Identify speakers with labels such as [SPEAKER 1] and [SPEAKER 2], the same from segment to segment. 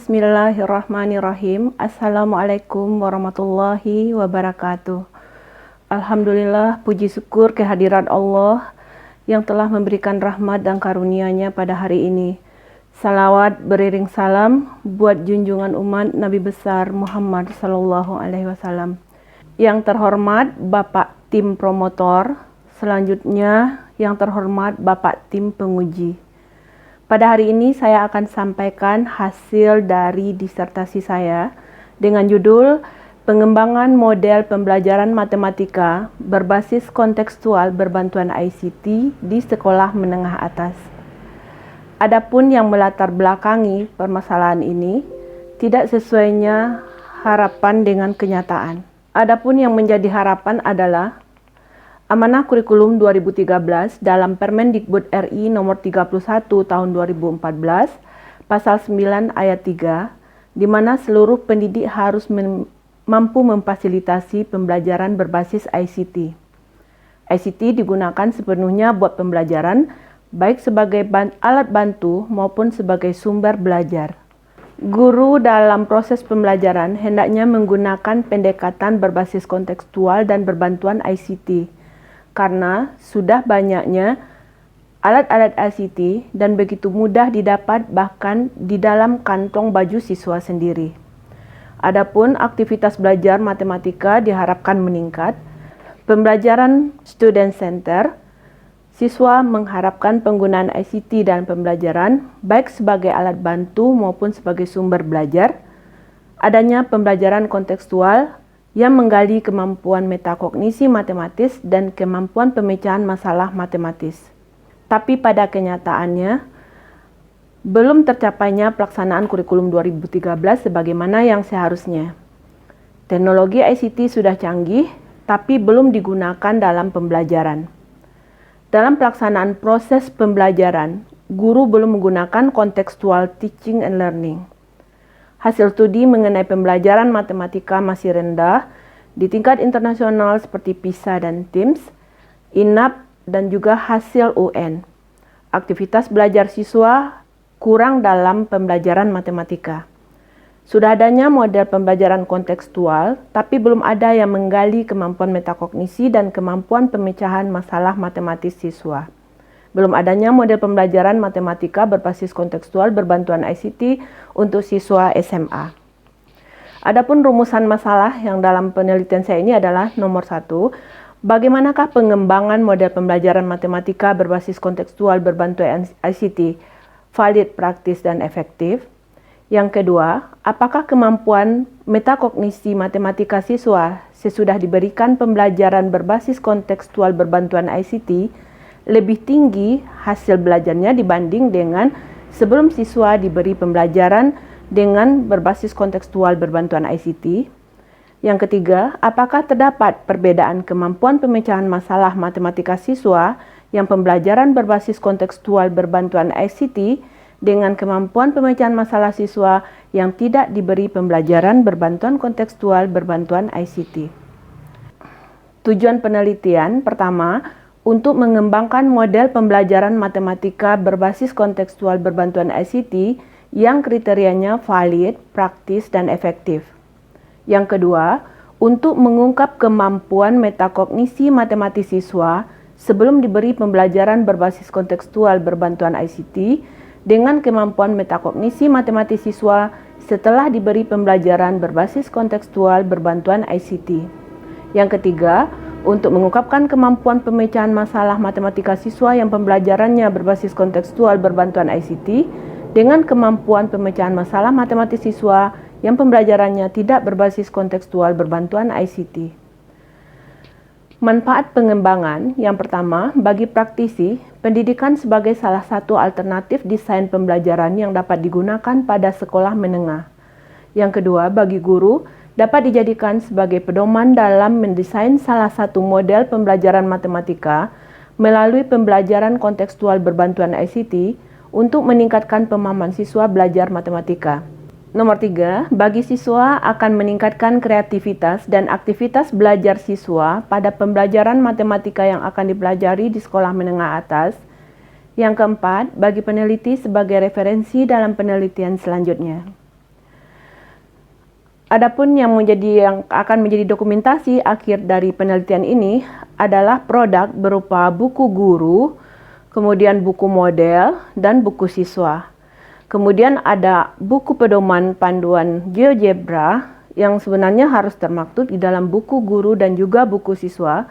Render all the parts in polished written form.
[SPEAKER 1] Bismillahirrahmanirrahim. Assalamualaikum warahmatullahi wabarakatuh. Alhamdulillah, puji syukur kehadiran Allah yang telah memberikan rahmat dan karunia-Nya pada hari ini. Salawat beriring salam buat junjungan umat Nabi besar Muhammad Sallallahu Alaihi Wasallam. Yang terhormat Bapak Tim Promotor, selanjutnya yang terhormat Bapak Tim Penguji. Pada hari ini saya akan sampaikan hasil dari disertasi saya dengan judul Pengembangan Model Pembelajaran Matematika Berbasis Kontekstual Berbantuan ICT di Sekolah Menengah Atas. Adapun yang melatar belakangi permasalahan ini tidak sesuainya harapan dengan kenyataan. Adapun yang menjadi harapan adalah Amanah Kurikulum 2013 dalam Permendikbud RI nomor 31 tahun 2014, pasal 9 ayat 3, di mana seluruh pendidik harus mampu memfasilitasi pembelajaran berbasis ICT. ICT digunakan sepenuhnya buat pembelajaran, baik sebagai alat bantu maupun sebagai sumber belajar. Guru dalam proses pembelajaran hendaknya menggunakan pendekatan berbasis kontekstual dan berbantuan ICT, karena sudah banyaknya alat-alat ICT dan begitu mudah didapat bahkan di dalam kantong baju siswa sendiri. Adapun aktivitas belajar matematika diharapkan meningkat. Pembelajaran student center, siswa mengharapkan penggunaan ICT dalam pembelajaran baik sebagai alat bantu maupun sebagai sumber belajar. Adanya pembelajaran kontekstual yang menggali kemampuan metakognisi matematis dan kemampuan pemecahan masalah matematis. Tapi pada kenyataannya, belum tercapainya pelaksanaan kurikulum 2013 sebagaimana yang seharusnya. Teknologi ICT sudah canggih, tapi belum digunakan dalam pembelajaran. Dalam pelaksanaan proses pembelajaran, guru belum menggunakan kontekstual teaching and learning. Hasil studi mengenai pembelajaran matematika masih rendah di tingkat internasional seperti PISA dan TIMSS, INAP, dan juga hasil UN. Aktivitas belajar siswa kurang dalam pembelajaran matematika. Sudah adanya model pembelajaran kontekstual, tapi belum ada yang menggali kemampuan metakognisi dan kemampuan pemecahan masalah matematis siswa. Belum adanya model pembelajaran matematika berbasis kontekstual berbantuan ICT untuk siswa SMA. Adapun rumusan masalah yang dalam penelitian saya ini adalah nomor 1, bagaimanakah pengembangan model pembelajaran matematika berbasis kontekstual berbantuan ICT valid, praktis, dan efektif? Yang kedua, apakah kemampuan metakognisi matematika siswa sesudah diberikan pembelajaran berbasis kontekstual berbantuan ICT lebih tinggi hasil belajarnya dibanding dengan sebelum siswa diberi pembelajaran dengan berbasis kontekstual berbantuan ICT. Yang ketiga, apakah terdapat perbedaan kemampuan pemecahan masalah matematika siswa yang pembelajaran berbasis kontekstual berbantuan ICT dengan kemampuan pemecahan masalah siswa yang tidak diberi pembelajaran berbantuan kontekstual berbantuan ICT. Tujuan penelitian pertama, untuk mengembangkan model pembelajaran matematika berbasis kontekstual berbantuan ICT yang kriterianya valid, praktis, dan efektif. Yang kedua, untuk mengungkap kemampuan metakognisi matematis siswa sebelum diberi pembelajaran berbasis kontekstual berbantuan ICT dengan kemampuan metakognisi matematis siswa setelah diberi pembelajaran berbasis kontekstual berbantuan ICT. Yang ketiga, untuk mengungkapkan kemampuan pemecahan masalah matematika siswa yang pembelajarannya berbasis kontekstual berbantuan ICT dengan kemampuan pemecahan masalah matematis siswa yang pembelajarannya tidak berbasis kontekstual berbantuan ICT. Manfaat pengembangan yang pertama, bagi praktisi, pendidikan sebagai salah satu alternatif desain pembelajaran yang dapat digunakan pada sekolah menengah. Yang kedua, bagi guru, dapat dijadikan sebagai pedoman dalam mendesain salah satu model pembelajaran matematika melalui pembelajaran kontekstual berbantuan ICT untuk meningkatkan pemahaman siswa belajar matematika. Nomor 3, bagi siswa akan meningkatkan kreativitas dan aktivitas belajar siswa pada pembelajaran matematika yang akan dipelajari di sekolah menengah atas. Yang keempat, bagi peneliti sebagai referensi dalam penelitian selanjutnya. Adapun yang akan menjadi dokumentasi akhir dari penelitian ini adalah produk berupa buku guru, kemudian buku model, dan buku siswa. Kemudian ada buku pedoman panduan GeoGebra yang sebenarnya harus termaktub di dalam buku guru dan juga buku siswa.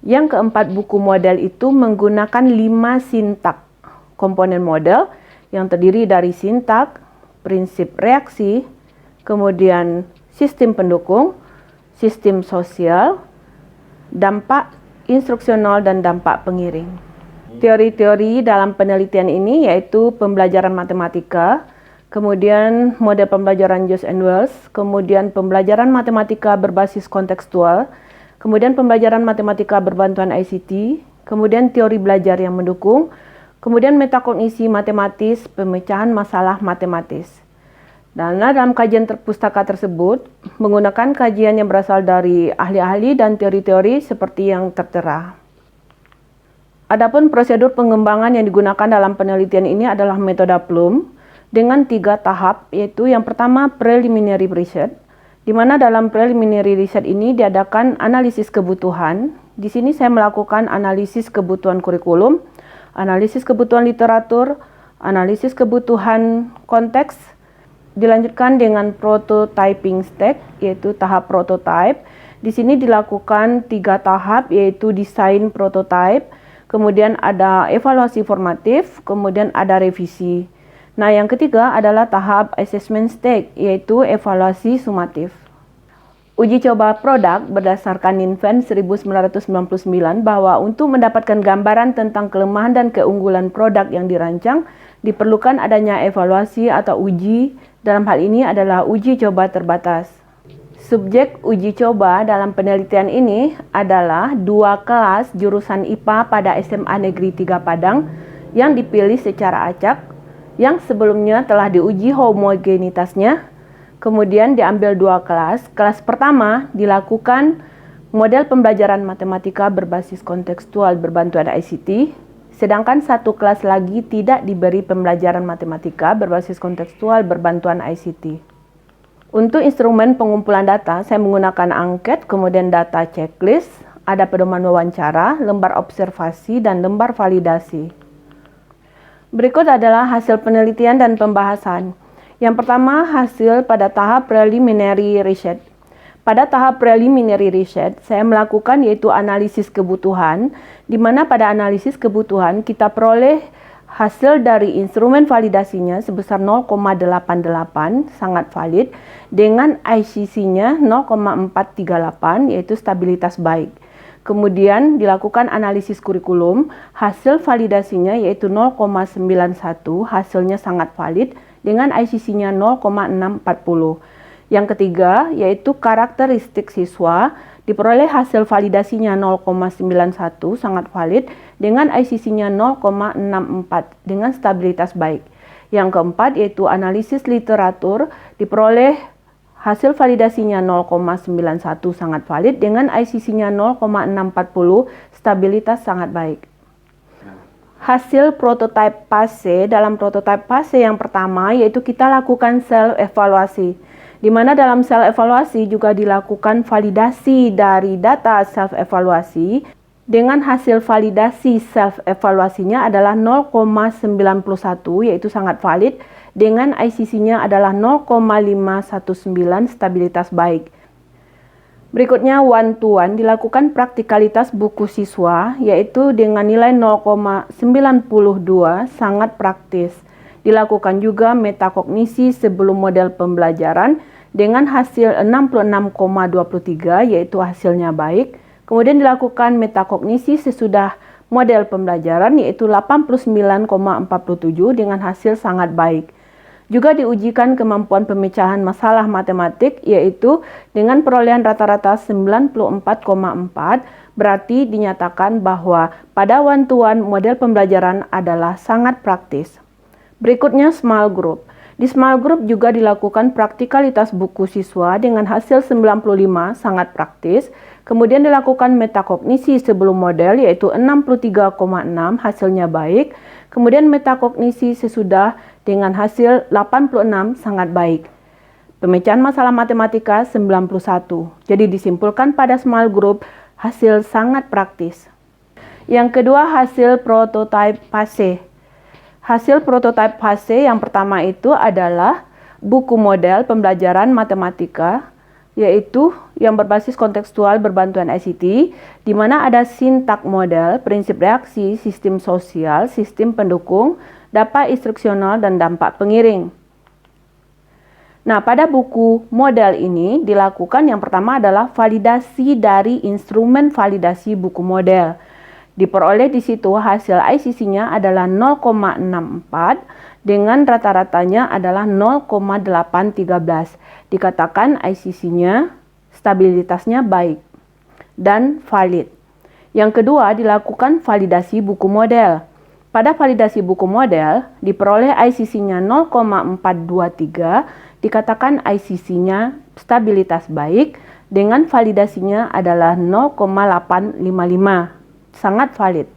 [SPEAKER 1] Yang keempat, buku model itu menggunakan 5 sintak komponen model yang terdiri dari sintak, prinsip reaksi, kemudian sistem pendukung, sistem sosial, dampak instruksional, dan dampak pengiring. Teori-teori dalam penelitian ini yaitu pembelajaran matematika, kemudian model pembelajaran George and Wells, kemudian pembelajaran matematika berbasis kontekstual, kemudian pembelajaran matematika berbantuan ICT, kemudian teori belajar yang mendukung, kemudian metakognisi matematis, pemecahan masalah matematis. Dan dalam kajian pustaka tersebut menggunakan kajian yang berasal dari ahli-ahli dan teori-teori seperti yang tertera. Adapun prosedur pengembangan yang digunakan dalam penelitian ini adalah metode Bloom dengan 3 tahap, yaitu yang pertama preliminary research, di mana dalam preliminary research ini diadakan analisis kebutuhan. Di sini saya melakukan analisis kebutuhan kurikulum, analisis kebutuhan literatur, analisis kebutuhan konteks. Dilanjutkan dengan prototyping stage, yaitu tahap prototype. Di sini dilakukan 3 tahap, yaitu desain prototype, kemudian ada evaluasi formatif, kemudian ada revisi. Nah, yang ketiga adalah tahap assessment stage, yaitu evaluasi sumatif. Uji coba produk berdasarkan Invent 1999 bahwa untuk mendapatkan gambaran tentang kelemahan dan keunggulan produk yang dirancang, diperlukan adanya evaluasi atau uji. Dalam hal ini adalah uji coba terbatas. Subjek uji coba dalam penelitian ini adalah 2 kelas jurusan IPA pada SMA Negeri 3 Padang yang dipilih secara acak, yang sebelumnya telah diuji homogenitasnya. Kemudian diambil 2 kelas. Kelas pertama dilakukan model pembelajaran matematika berbasis kontekstual berbantuan ICT, sedangkan 1 kelas lagi tidak diberi pembelajaran matematika berbasis kontekstual berbantuan ICT. Untuk instrumen pengumpulan data, saya menggunakan angket, kemudian data checklist, ada pedoman wawancara, lembar observasi, dan lembar validasi. Berikut adalah hasil penelitian dan pembahasan. Yang pertama, hasil pada tahap preliminary research. Pada tahap preliminary research, saya melakukan yaitu analisis kebutuhan, di mana pada analisis kebutuhan kita peroleh hasil dari instrumen validasinya sebesar 0,88, sangat valid, dengan ICC-nya 0,438, yaitu stabilitas baik. Kemudian dilakukan analisis kurikulum, hasil validasinya yaitu 0,91, hasilnya sangat valid, dengan ICC-nya 0,640. Yang ketiga, yaitu karakteristik siswa, diperoleh hasil validasinya 0,91, sangat valid, dengan ICC-nya 0,64, dengan stabilitas baik. Yang keempat, yaitu analisis literatur, diperoleh hasil validasinya 0,91, sangat valid, dengan ICC-nya 0,640, stabilitas sangat baik. Hasil prototipe fase. Dalam prototipe fase yang pertama, yaitu kita lakukan self-evaluasi, di mana dalam self-evaluasi juga dilakukan validasi dari data self-evaluasi, dengan hasil validasi self-evaluasinya adalah 0,91, yaitu sangat valid, dengan ICC-nya adalah 0,519, stabilitas baik. Berikutnya one-to-one, dilakukan praktikalitas buku siswa, yaitu dengan nilai 0,92, sangat praktis. Dilakukan juga metakognisi sebelum model pembelajaran dengan hasil 66,23, yaitu hasilnya baik. Kemudian dilakukan metakognisi sesudah model pembelajaran, yaitu 89,47 dengan hasil sangat baik. Juga diujikan kemampuan pemecahan masalah matematik, yaitu dengan perolehan rata-rata 94,4, berarti dinyatakan bahwa pada one-to-one model pembelajaran adalah sangat praktis. Berikutnya small group. Di small group juga dilakukan praktikalitas buku siswa dengan hasil 95, sangat praktis. Kemudian dilakukan metakognisi sebelum model, yaitu 63,6, hasilnya baik. Kemudian metakognisi sesudah dengan hasil 86, sangat baik. Pemecahan masalah matematika 91. Jadi disimpulkan pada small group hasil sangat praktis. Yang kedua, hasil prototype fase. Hasil prototype fase yang pertama itu adalah buku model pembelajaran matematika, yaitu yang berbasis kontekstual berbantuan ICT, di mana ada sintak model, prinsip reaksi, sistem sosial, sistem pendukung, dampak instruksional, dan dampak pengiring. Nah, pada buku model ini dilakukan yang pertama adalah validasi dari instrumen validasi buku model. Diperoleh di situ hasil ICC-nya adalah 0,64 dengan rata-ratanya adalah 0,813. Dikatakan ICC-nya stabilitasnya baik dan valid. Yang kedua dilakukan validasi buku model. Pada validasi buku model diperoleh ICC-nya 0,423, dikatakan ICC-nya stabilitas baik dengan validasinya adalah 0,855. Sangat valid.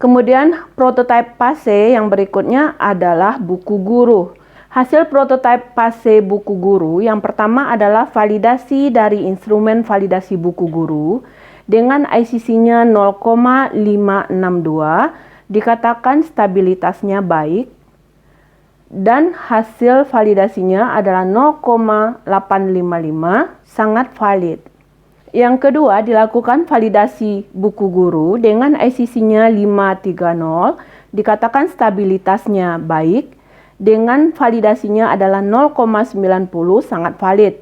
[SPEAKER 1] Kemudian prototype fase yang berikutnya adalah buku guru. Hasil prototype fase buku guru yang pertama adalah validasi dari instrumen validasi buku guru dengan ICC-nya 0,562, dikatakan stabilitasnya baik dan hasil validasinya adalah 0,855, sangat valid. Yang kedua, dilakukan validasi buku guru dengan ICC-nya 530, dikatakan stabilitasnya baik, dengan validasinya adalah 0,90, sangat valid.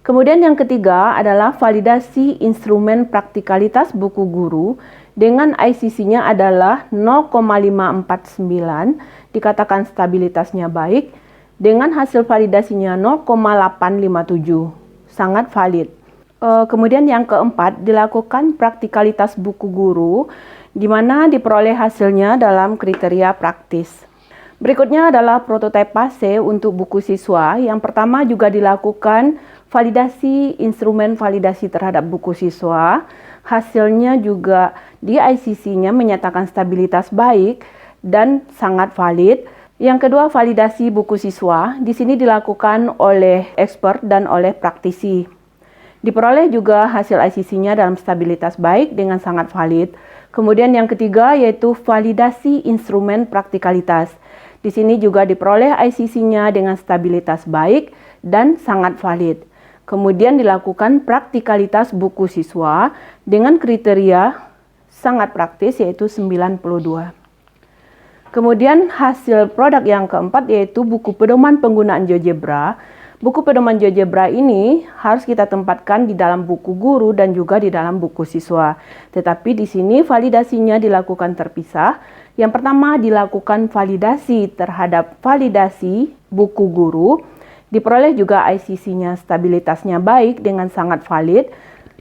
[SPEAKER 1] Kemudian yang ketiga adalah validasi instrumen praktikalitas buku guru dengan ICC-nya adalah 0,549, dikatakan stabilitasnya baik, dengan hasil validasinya 0,857, sangat valid. Kemudian yang keempat, dilakukan praktikalitas buku guru, di mana diperoleh hasilnya dalam kriteria praktis. Berikutnya adalah prototipe fase untuk buku siswa. Yang pertama juga dilakukan validasi instrumen validasi terhadap buku siswa. Hasilnya juga di ICC-nya menyatakan stabilitas baik dan sangat valid. Yang kedua, validasi buku siswa. Di sini dilakukan oleh expert dan oleh praktisi. Diperoleh juga hasil ICC-nya dalam stabilitas baik dengan sangat valid. Kemudian yang ketiga yaitu validasi instrumen praktikalitas. Di sini juga diperoleh ICC-nya dengan stabilitas baik dan sangat valid. Kemudian dilakukan praktikalitas buku siswa dengan kriteria sangat praktis yaitu 92. Kemudian hasil produk yang keempat yaitu buku pedoman penggunaan GeoGebra. Buku pedoman GeoGebra ini harus kita tempatkan di dalam buku guru dan juga di dalam buku siswa. Tetapi di sini validasinya dilakukan terpisah. Yang pertama dilakukan validasi terhadap validasi buku guru. Diperoleh juga ICC-nya stabilitasnya baik dengan sangat valid.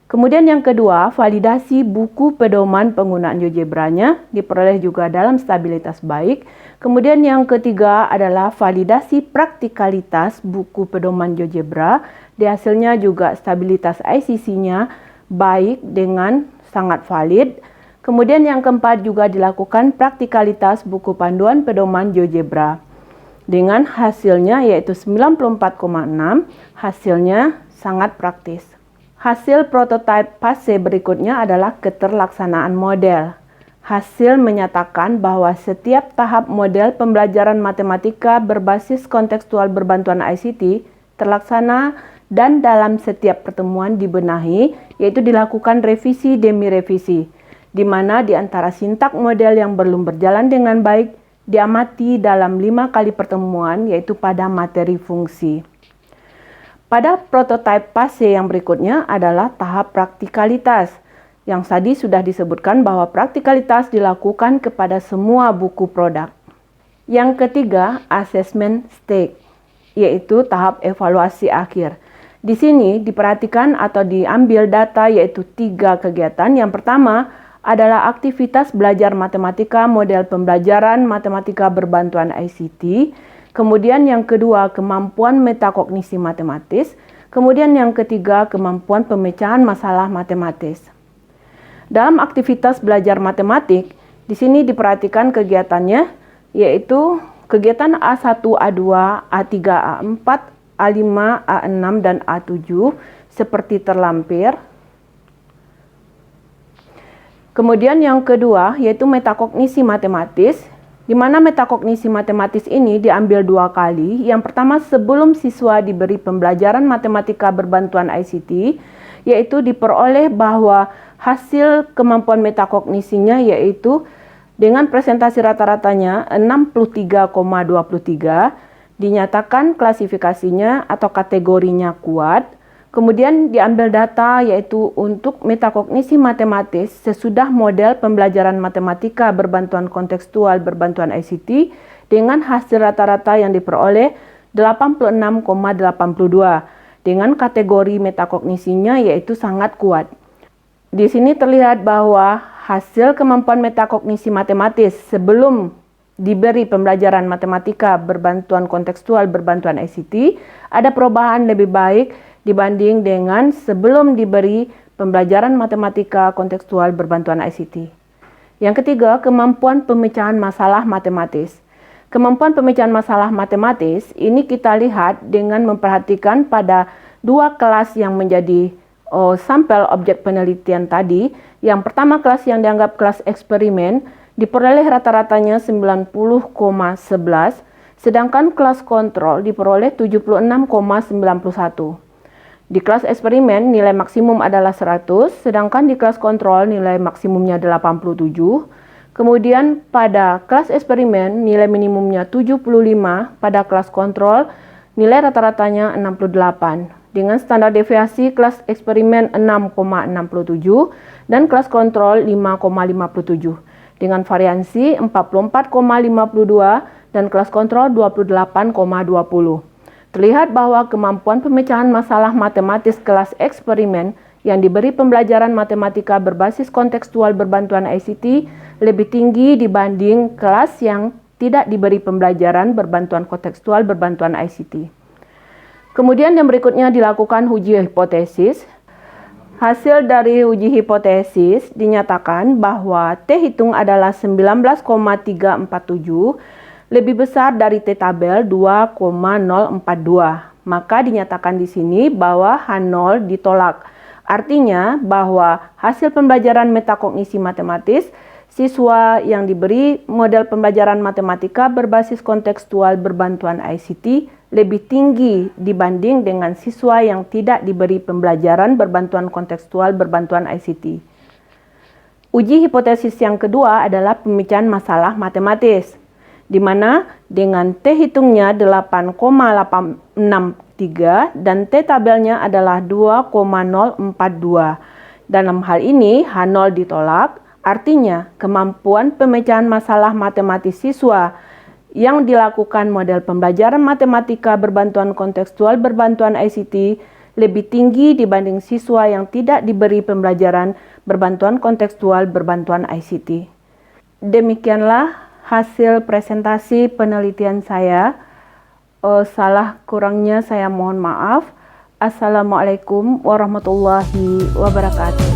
[SPEAKER 1] Kemudian yang kedua, validasi buku pedoman penggunaan GeoGebra-nya diperoleh juga dalam stabilitas baik. Kemudian yang ketiga adalah validasi praktikalitas buku pedoman GeoGebra. Di hasilnya juga stabilitas ICC-nya baik dengan sangat valid. Kemudian yang keempat juga dilakukan praktikalitas buku panduan pedoman GeoGebra. Dengan hasilnya yaitu 94,6, hasilnya sangat praktis. Hasil prototipe fase berikutnya adalah keterlaksanaan model. Hasil menyatakan bahwa setiap tahap model pembelajaran matematika berbasis kontekstual berbantuan ICT terlaksana dan dalam setiap pertemuan dibenahi, yaitu dilakukan revisi demi revisi, di mana di antara sintak model yang belum berjalan dengan baik diamati dalam 5 kali pertemuan, yaitu pada materi fungsi. Pada prototipe fase yang berikutnya adalah tahap praktikalitas. Yang tadi sudah disebutkan bahwa praktikalitas dilakukan kepada semua buku produk. Yang ketiga, assessment stage, yaitu tahap evaluasi akhir. Di sini diperhatikan atau diambil data yaitu 3 kegiatan. Yang pertama adalah aktivitas belajar matematika model pembelajaran matematika berbantuan ICT. Kemudian yang kedua, kemampuan metakognisi matematis. Kemudian yang ketiga, kemampuan pemecahan masalah matematis. Dalam aktivitas belajar matematik, di sini diperhatikan kegiatannya, yaitu kegiatan A1, A2, A3, A4, A5, A6, dan A7 seperti terlampir. Kemudian yang kedua yaitu metakognisi matematis, di mana metakognisi matematis ini diambil 2 kali. Yang pertama sebelum siswa diberi pembelajaran matematika berbantuan ICT, yaitu diperoleh bahwa hasil kemampuan metakognisinya yaitu dengan presentasi rata-ratanya 63,23, dinyatakan klasifikasinya atau kategorinya kuat. Kemudian diambil data yaitu untuk metakognisi matematis sesudah model pembelajaran matematika berbantuan kontekstual berbantuan ICT dengan hasil rata-rata yang diperoleh 86,82 dengan kategori metakognisinya yaitu sangat kuat. Di sini terlihat bahwa hasil kemampuan metakognisi matematis sebelum diberi pembelajaran matematika berbantuan kontekstual berbantuan ICT ada perubahan lebih baik dibanding dengan sebelum diberi pembelajaran matematika kontekstual berbantuan ICT. Yang ketiga, kemampuan pemecahan masalah matematis. Kemampuan pemecahan masalah matematis ini kita lihat dengan memperhatikan pada 2 kelas yang menjadi sampel objek penelitian tadi. Yang pertama kelas yang dianggap kelas eksperimen diperoleh rata-ratanya 90,11, sedangkan kelas kontrol diperoleh 76,91. Di kelas eksperimen nilai maksimum adalah 100, sedangkan di kelas kontrol nilai maksimumnya 87. Kemudian pada kelas eksperimen nilai minimumnya 75, pada kelas kontrol nilai rata-ratanya 68. Dengan standar deviasi kelas eksperimen 6,67 dan kelas kontrol 5,57. Dengan variansi 44,52 dan kelas kontrol 28,20. Terlihat bahwa kemampuan pemecahan masalah matematis kelas eksperimen yang diberi pembelajaran matematika berbasis kontekstual berbantuan ICT lebih tinggi dibanding kelas yang tidak diberi pembelajaran berbantuan kontekstual berbantuan ICT. Kemudian yang berikutnya dilakukan uji hipotesis. Hasil dari uji hipotesis dinyatakan bahwa T hitung adalah 19,347 lebih besar dari T tabel 2,042. Maka dinyatakan di sini bahwa H0 ditolak. Artinya bahwa hasil pembelajaran metakognisi matematis siswa yang diberi model pembelajaran matematika berbasis kontekstual berbantuan ICT lebih tinggi dibanding dengan siswa yang tidak diberi pembelajaran berbantuan kontekstual berbantuan ICT. Uji hipotesis yang kedua adalah pemecahan masalah matematis, di mana dengan T hitungnya 8,863 dan T tabelnya adalah 2,042. Dalam hal ini H0 ditolak, artinya kemampuan pemecahan masalah matematis siswa yang dilakukan model pembelajaran matematika berbantuan kontekstual berbantuan ICT lebih tinggi dibanding siswa yang tidak diberi pembelajaran berbantuan kontekstual berbantuan ICT. Demikianlah hasil presentasi penelitian saya. Salah kurangnya saya mohon maaf. Assalamualaikum warahmatullahi wabarakatuh.